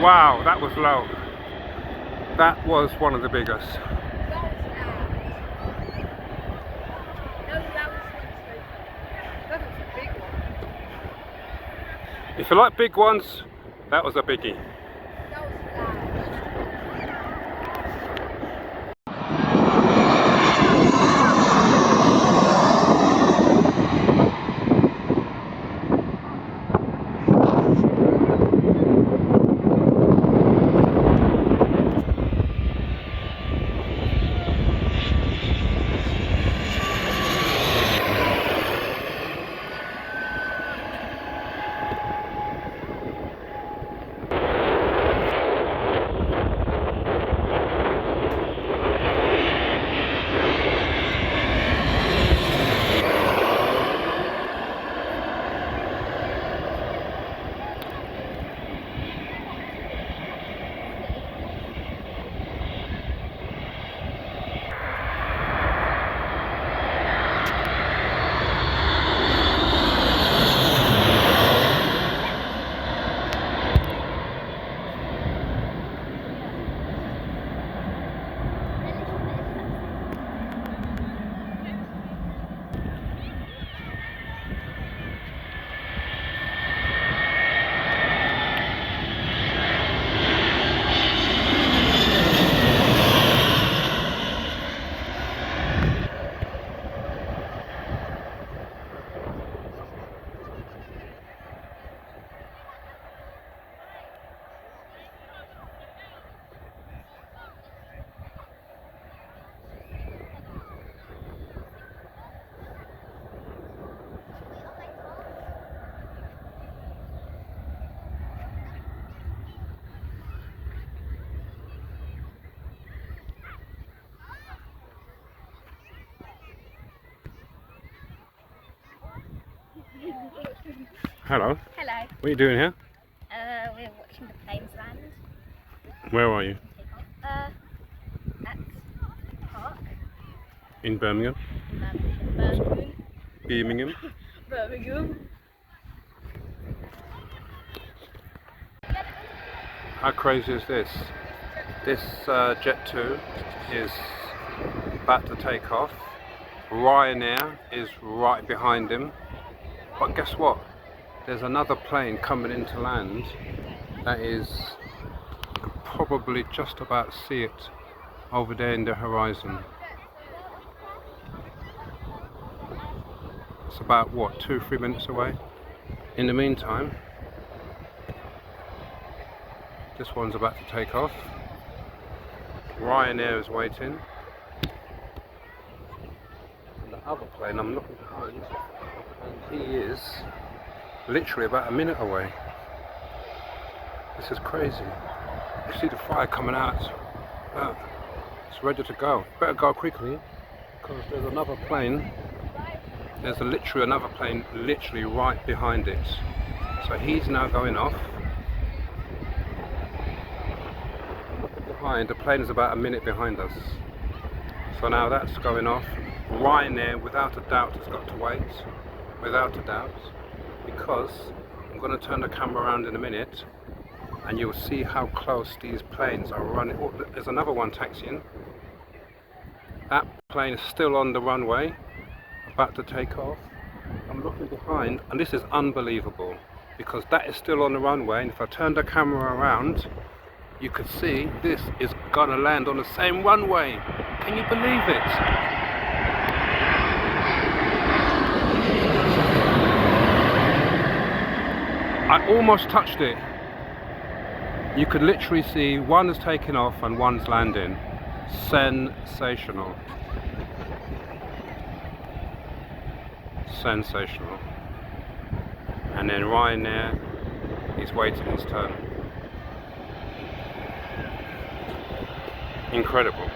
Wow, that was low. That was one of the biggest. If you like big ones, that was a biggie. Hello. Hello. What are you doing here? We're watching the planes land. Where are you? At the park. In Birmingham? Birmingham. Birmingham. How crazy is this? This Jet 2 is about to take off. Ryanair is right behind him. But guess what? There's another plane coming into land that is, you can probably just about see it over there in the horizon. It's about what, 2-3 minutes away. In the meantime, this one's about to take off. Ryanair is waiting. And the other plane I'm looking behind, and he is literally about a minute away. This is crazy. You can see the fire coming out. It's ready to go. Better go quickly because there's another plane. There's literally another plane literally right behind it. So he's now going off. Behind, the plane is about a minute behind us. So now that's going off. Ryanair, without a doubt, has got to wait. Without a doubt. Because I'm going to turn the camera around in a minute and you'll see how close these planes are running. Oh, there's another one taxiing. That plane is still on the runway, about to take off. I'm looking behind and this is unbelievable because that is still on the runway, and if I turn the camera around you could see this is going to land on the same runway. Can you believe it? I almost touched it. You could literally see one is taking off and one's landing. Sensational. Sensational. And then Ryanair is waiting his turn. Incredible.